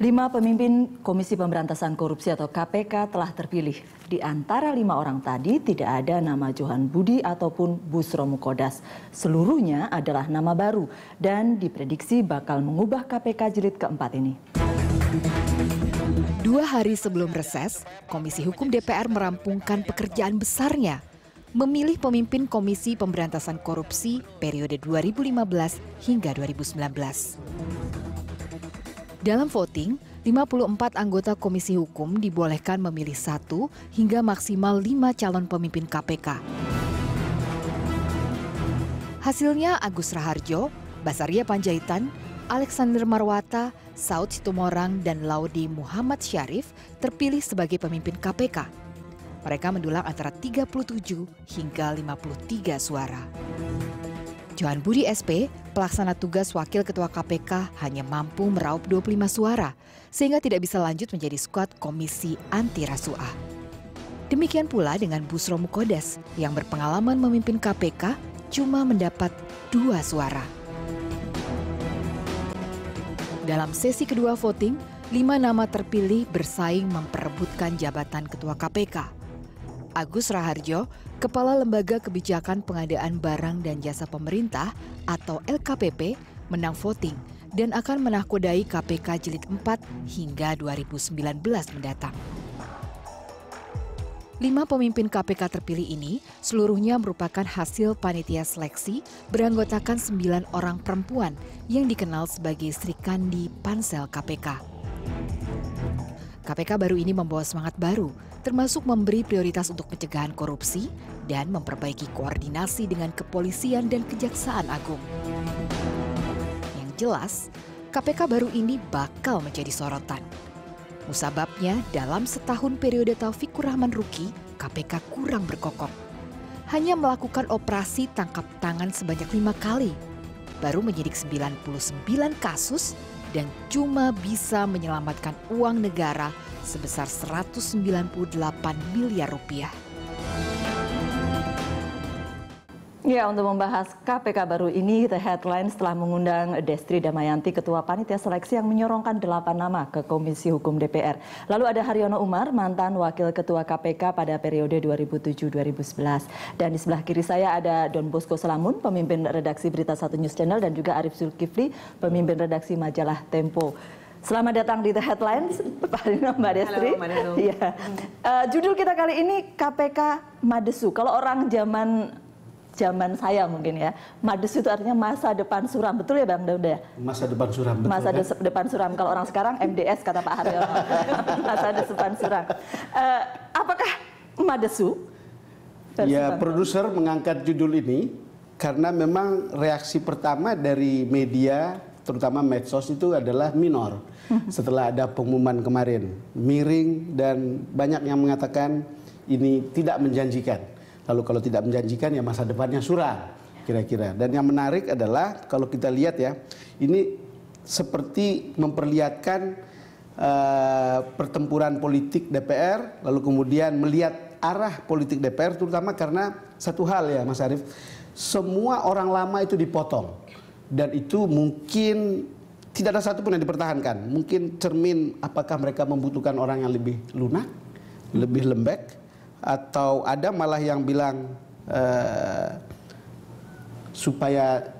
5 pemimpin Komisi Pemberantasan Korupsi atau KPK telah terpilih. Di antara 5 orang tadi tidak ada nama Johan Budi ataupun Busro Mukodas. Seluruhnya adalah nama baru dan diprediksi bakal mengubah KPK jilid keempat ini. 2 hari sebelum reses, Komisi Hukum DPR merampungkan pekerjaan besarnya, memilih pemimpin Komisi Pemberantasan Korupsi periode 2015 hingga 2019. Dalam voting, 54 anggota Komisi Hukum dibolehkan memilih 1 hingga maksimal 5 calon pemimpin KPK. Hasilnya Agus Raharjo, Basaria Panjaitan, Alexander Marwata, Saud Situmorang, dan Laudi Muhammad Syarif terpilih sebagai pemimpin KPK. Mereka mendulang antara 37 hingga 53 suara. Johan Budi SP, pelaksana tugas Wakil Ketua KPK, hanya mampu meraup 25 suara, sehingga tidak bisa lanjut menjadi skuad Komisi Anti Rasuah. Demikian pula dengan Busro Mukodas, yang berpengalaman memimpin KPK cuma mendapat 2 suara. Dalam sesi kedua voting, 5 nama terpilih bersaing memperebutkan jabatan Ketua KPK. Agus Raharjo, Kepala Lembaga Kebijakan Pengadaan Barang dan Jasa Pemerintah atau LKPP, menang voting dan akan menakodai KPK jilid 4 hingga 2019 mendatang. 5 pemimpin KPK terpilih ini seluruhnya merupakan hasil panitia seleksi beranggotakan 9 orang perempuan yang dikenal sebagai Sri Kandi Pansel KPK. KPK baru ini membawa semangat baru, termasuk memberi prioritas untuk pencegahan korupsi dan memperbaiki koordinasi dengan kepolisian dan Kejaksaan Agung. Yang jelas, KPK baru ini bakal menjadi sorotan. Musababnya, dalam setahun periode Taufikur Rahman Ruki, KPK kurang berkokok. Hanya melakukan operasi tangkap tangan sebanyak 5 kali, baru menyidik 99 kasus, dan cuma bisa menyelamatkan uang negara sebesar 198 miliar rupiah. Ya, untuk membahas KPK baru ini, The Headline setelah mengundang Destri Damayanti, Ketua Panitia Seleksi yang menyorongkan 8 nama ke Komisi Hukum DPR. Lalu ada Haryono Umar, mantan Wakil Ketua KPK pada periode 2007-2011. Dan di sebelah kiri saya ada Don Bosco Selamun, pemimpin redaksi Berita 1 News Channel, dan juga Arif Zulkifli, pemimpin redaksi majalah Tempo. Selamat datang di The Headline, Pak Haryono, Mbak Destri. Halo, Mbak Destri. Ya. Judul kita kali ini KPK Madesu. Kalau orang zaman saya mungkin ya, Madesu itu artinya masa depan suram, betul ya Bang Dauda? Masa depan suram, betul. Masa depan suram, kalau orang sekarang MDS kata Pak Haryono. Masa depan suram. Apakah Madesu? Ya, produser mengangkat judul ini karena memang reaksi pertama dari media, terutama medsos, itu adalah minor. Setelah ada pengumuman kemarin, miring, dan banyak yang mengatakan ini tidak menjanjikan. Lalu kalau tidak menjanjikan ya masa depannya suram kira-kira. Dan yang menarik adalah kalau kita lihat ya, ini seperti memperlihatkan pertempuran politik DPR, lalu kemudian melihat arah politik DPR, terutama karena satu hal ya Mas Arief, semua orang lama itu dipotong. Dan itu mungkin tidak ada satupun yang dipertahankan. Mungkin cermin apakah mereka membutuhkan orang yang lebih lunak, lebih lembek, atau ada malah yang bilang supaya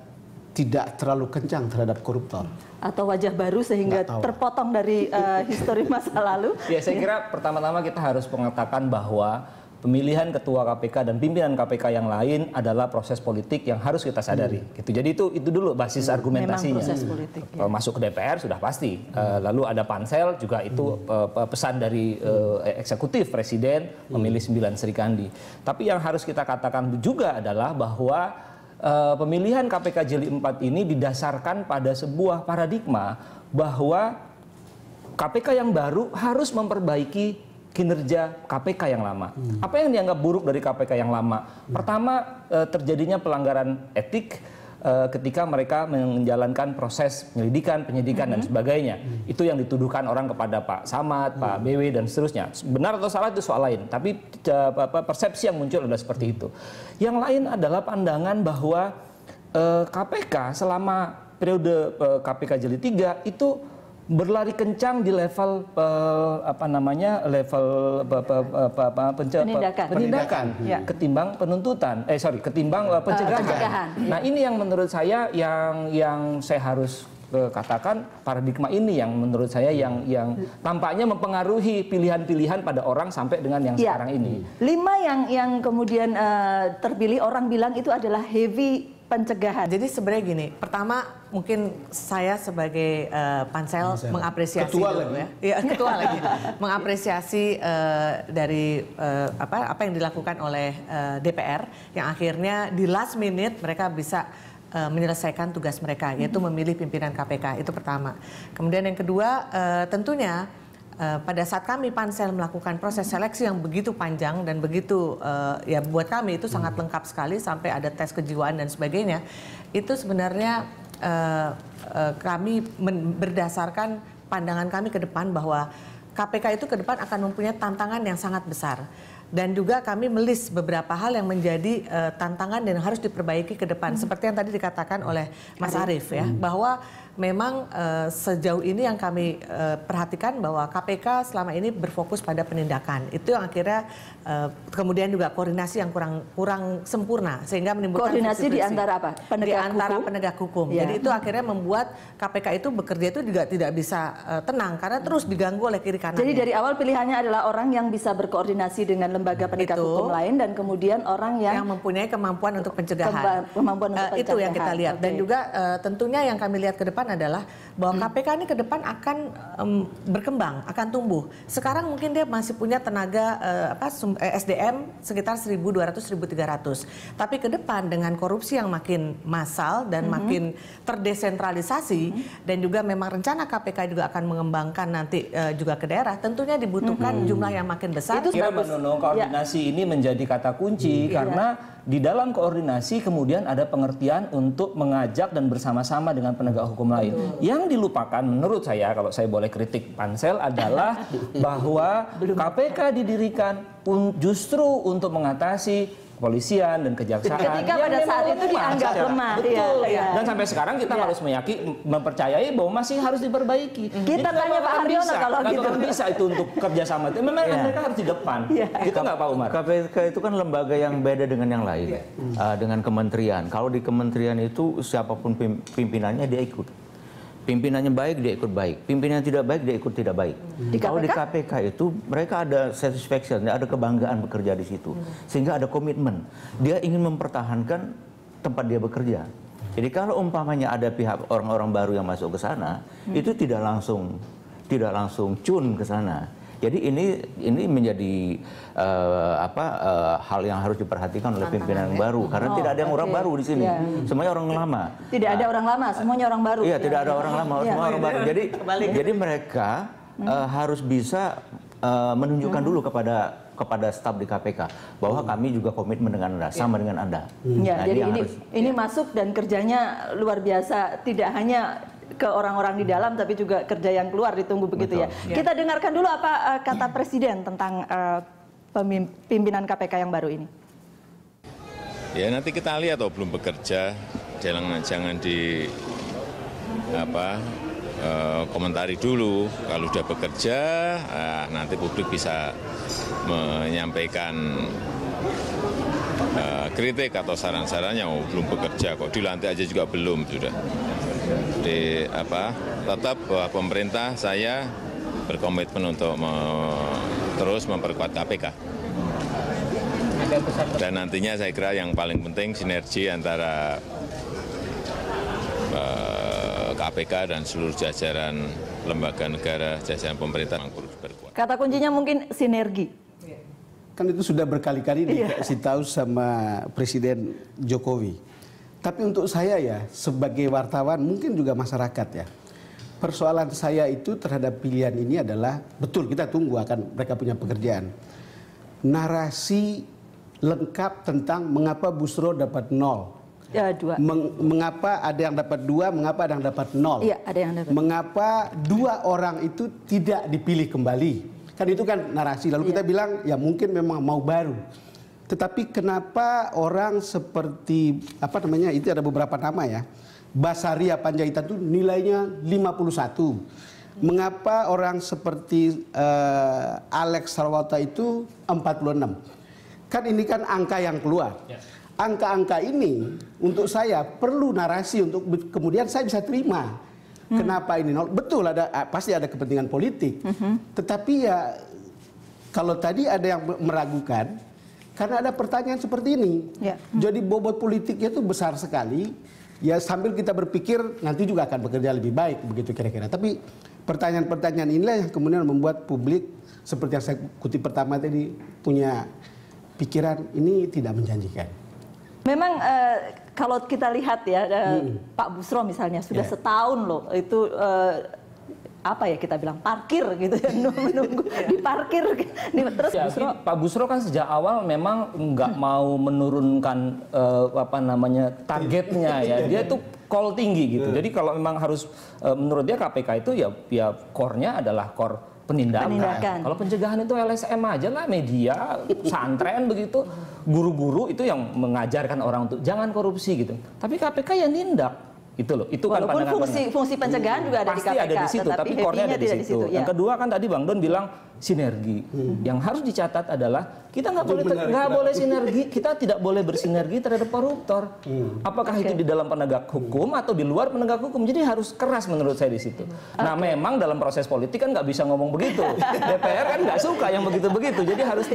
tidak terlalu kencang terhadap koruptor. Atau wajah baru sehingga terpotong dari histori masa lalu. Ya, saya kira pertama-tama kita harus mengatakan bahwa pemilihan ketua KPK dan pimpinan KPK yang lain adalah proses politik yang harus kita sadari. Gitu. Jadi itu dulu basis argumentasinya. Memang proses politik, ya. Masuk ke DPR sudah pasti. Lalu ada pansel juga itu pesan dari eksekutif presiden memilih 9 Sri Kandi. Tapi yang harus kita katakan juga adalah bahwa pemilihan KPK jilid 4 ini didasarkan pada sebuah paradigma bahwa KPK yang baru harus memperbaiki kinerja KPK yang lama. Apa yang dianggap buruk dari KPK yang lama? Pertama, terjadinya pelanggaran etik ketika mereka menjalankan proses penyelidikan, penyidikan, dan sebagainya. Itu yang dituduhkan orang kepada Pak Samad, Pak BW, dan seterusnya. Benar atau salah itu soal lain, tapi persepsi yang muncul adalah seperti itu. Yang lain adalah pandangan bahwa KPK selama periode KPK jilid 3 itu berlari kencang di level penindakan ketimbang penuntutan, ketimbang pencegahan. Nah ini yang menurut saya yang saya harus katakan paradigma ini yang menurut saya yang tampaknya mempengaruhi pilihan-pilihan pada orang sampai dengan yang sekarang ini. 5 yang kemudian terpilih orang bilang itu adalah heavy pencegahan. Jadi sebenarnya gini, pertama mungkin saya sebagai pansel mengapresiasi ketua lagi mengapresiasi dari apa yang dilakukan oleh DPR yang akhirnya di last minute mereka bisa menyelesaikan tugas mereka, yaitu memilih pimpinan KPK. Itu pertama. Kemudian yang kedua, tentunya pada saat kami pansel melakukan proses seleksi yang begitu panjang dan begitu ya buat kami itu sangat lengkap sekali sampai ada tes kejiwaan dan sebagainya, itu sebenarnya kami berdasarkan pandangan kami ke depan bahwa KPK itu ke depan akan mempunyai tantangan yang sangat besar. Dan juga kami melis beberapa hal yang menjadi tantangan dan harus diperbaiki ke depan. Seperti yang tadi dikatakan oleh Mas Arief ya, bahwa memang sejauh ini yang kami perhatikan bahwa KPK selama ini berfokus pada penindakan. Itu yang akhirnya kemudian juga koordinasi yang kurang sempurna sehingga menimbulkan koordinasi di antara apa? Penegak hukum. Ya. Jadi itu akhirnya membuat KPK itu bekerja itu juga tidak bisa tenang karena terus diganggu oleh kiri kanannya. Jadi dari awal pilihannya adalah orang yang bisa berkoordinasi dengan lembaga penegak hukum lain dan kemudian orang yang mempunyai kemampuan untuk pencegahan. Itu yang kita lihat. Dan juga tentunya yang kami lihat ke depan adalah bahwa KPK ini ke depan akan berkembang, akan tumbuh. Sekarang mungkin dia masih punya tenaga SDM sekitar 1.200-1.300. Tapi ke depan dengan korupsi yang makin massal dan makin terdesentralisasi dan juga memang rencana KPK juga akan mengembangkan nanti juga ke daerah, tentunya dibutuhkan jumlah yang makin besar. Itu koordinasi ini menjadi kata kunci karena di dalam koordinasi kemudian ada pengertian untuk mengajak dan bersama-sama dengan penegak hukum lain. Yang dilupakan menurut saya, kalau saya boleh kritik pansel, adalah bahwa KPK didirikan justru untuk mengatasi kepolisian dan kejaksaan. Ketika pada saat itu dianggap lemah. Betul. Dan sampai sekarang kita harus mempercayai bahwa masih harus diperbaiki. Kita tanya Pak Haryono kalau gitu. Kalau bisa itu untuk kerjasama itu. Memang mereka harus di depan. Itu nggak Pak Umar? KPK itu kan lembaga yang beda dengan yang lain. Dengan kementerian. Kalau di kementerian itu siapapun pimpinannya dia ikut. Pimpinannya baik, dia ikut baik. Pimpinannya tidak baik, dia ikut tidak baik. Kalau di KPK itu, mereka ada satisfaction, ada kebanggaan bekerja di situ. Sehingga ada komitmen. Dia ingin mempertahankan tempat dia bekerja. Jadi kalau umpamanya ada pihak orang-orang baru yang masuk ke sana, itu tidak langsung cun ke sana. Jadi ini menjadi hal yang harus diperhatikan oleh pimpinan yang baru karena tidak ada yang orang baru di sini. Semuanya orang lama. Tidak ada orang lama, semuanya orang baru. Iya, tidak ada orang lama, semua orang baru. Jadi mereka harus bisa menunjukkan dulu kepada staf di KPK bahwa kami juga komitmen dengan Anda, sama dengan Anda. Ya, jadi ini masuk dan kerjanya luar biasa, tidak hanya ke orang-orang di dalam tapi juga kerja yang keluar ditunggu begitu. Betul. Ya. Kita dengarkan dulu apa kata Presiden tentang pimpinan KPK yang baru ini. Ya nanti kita lihat belum bekerja, jangan di komentari dulu. Kalau sudah bekerja, nanti publik bisa menyampaikan kritik atau saran-sarannya. Belum bekerja kok, dilantik aja juga belum sudah. Tetap bahwa pemerintah saya berkomitmen untuk terus memperkuat KPK. Dan nantinya saya kira yang paling penting sinergi antara KPK dan seluruh jajaran lembaga negara, jajaran pemerintah berkuat. Kata kuncinya mungkin sinergi. Kan itu sudah berkali-kali dikasih tahu sama Presiden Jokowi. Tapi untuk saya ya, sebagai wartawan, mungkin juga masyarakat ya, persoalan saya itu terhadap pilihan ini adalah, betul kita tunggu akan mereka punya pekerjaan. Narasi lengkap tentang mengapa Busro dapat 0. Ya, 2. Mengapa ada yang dapat 2, mengapa ada yang dapat 0. Iya, ada yang dapat. Mengapa 2 orang itu tidak dipilih kembali. Kan itu kan narasi, lalu kita bilang ya mungkin memang mau baru. Tetapi kenapa orang seperti itu ada beberapa nama ya. Basaria Panjaitan itu nilainya 51. Mengapa orang seperti Alex Sarwata itu 46? Kan ini kan angka yang keluar. Angka-angka ini untuk saya perlu narasi untuk kemudian saya bisa terima. Kenapa ini nol? Betul pasti ada kepentingan politik. Tetapi ya kalau tadi ada yang meragukan karena ada pertanyaan seperti ini. Jadi bobot politiknya itu besar sekali. Ya sambil kita berpikir nanti juga akan bekerja lebih baik begitu kira-kira. Tapi pertanyaan-pertanyaan inilah yang kemudian membuat publik seperti yang saya kutip pertama tadi punya pikiran ini tidak menjanjikan. Memang kalau kita lihat ya Pak Busro misalnya sudah setahun loh itu apa ya kita bilang parkir gitu ya menunggu di parkir terus ya, Busro. Pak Busro kan sejak awal memang nggak mau menurunkan targetnya ya dia itu call tinggi gitu jadi kalau memang harus menurut dia KPK itu ya core-nya adalah core penindakan. Kalau pencegahan itu LSM aja lah media santren begitu guru-guru itu yang mengajarkan orang untuk jangan korupsi gitu tapi KPK ya nindak. Itu loh, itu walaupun kan pandangan fungsi pencegahan juga ada pasti di KPK. Ada di situ, tapi core-nya ada di situ. Ya. Yang kedua kan tadi Bang Don bilang sinergi. Yang harus dicatat adalah kita nggak boleh sinergi, kita tidak boleh bersinergi terhadap koruptor. Apakah itu di dalam penegak hukum atau di luar penegak hukum? Jadi harus keras menurut saya di situ. Nah memang dalam proses politik kan nggak bisa ngomong begitu. DPR kan nggak suka yang begitu-begitu. Jadi harus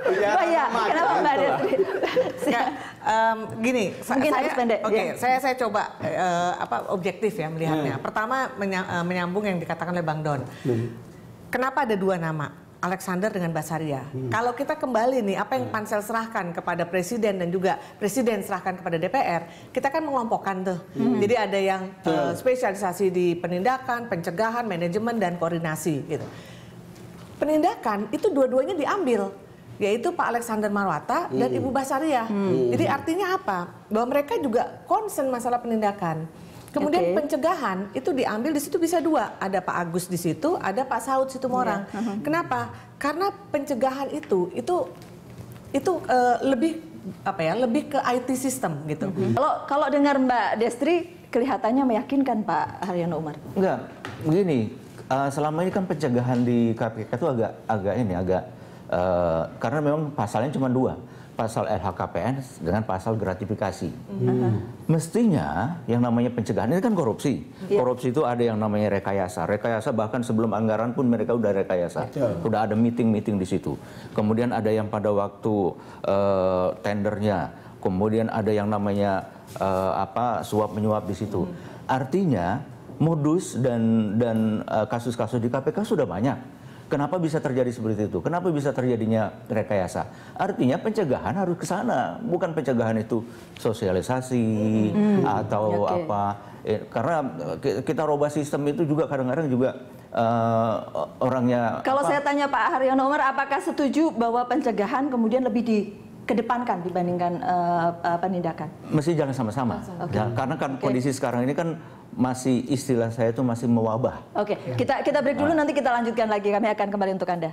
kenapa Mbak Destri? Gini, mungkin harus pendek. Saya coba objektif ya melihatnya. Pertama menyambung yang dikatakan oleh Bang Don. Kenapa ada dua nama, Alexander dengan Basaria? Kalau kita kembali nih, apa yang Pansel serahkan kepada Presiden dan juga Presiden serahkan kepada DPR, kita kan mengelompokkan tuh. Jadi ada yang spesialisasi di penindakan, pencegahan, manajemen dan koordinasi gitu. Penindakan itu dua-duanya diambil, yaitu Pak Alexander Marwata dan Ibu Basaria. Jadi artinya apa? Bahwa mereka juga concern masalah penindakan. Kemudian pencegahan itu diambil di situ bisa dua, ada Pak Agus di situ, ada Pak Saud Situmorang. Kenapa? Karena pencegahan itu lebih lebih ke IT system gitu. Kalau dengar Mbak Destri kelihatannya meyakinkan Pak Haryono Umar. Enggak, begini, selama ini kan pencegahan di KPK itu agak karena memang pasalnya cuma dua. Pasal LHKPN dengan pasal gratifikasi. Mestinya yang namanya pencegahan ini kan korupsi. Korupsi itu ada yang namanya rekayasa. Rekayasa bahkan sebelum anggaran pun mereka udah rekayasa. Udah ada meeting-meeting di situ. Kemudian ada yang pada waktu tendernya. Kemudian ada yang namanya suap menyuap di situ. Artinya modus dan kasus-kasus di KPK sudah banyak. Kenapa bisa terjadi seperti itu? Kenapa bisa terjadinya rekayasa? Artinya pencegahan harus ke sana, bukan pencegahan itu sosialisasi atau apa. Karena kita robah sistem itu juga kadang-kadang juga orangnya. Kalau saya tanya Pak Haryono Umar, apakah setuju bahwa pencegahan kemudian lebih dikedepankan dibandingkan penindakan? Mesti jangan sama-sama. Karena kan kondisi sekarang ini kan masih istilah saya itu masih mewabah. Kita break dulu, nanti kita lanjutkan lagi. Kami akan kembali untuk Anda.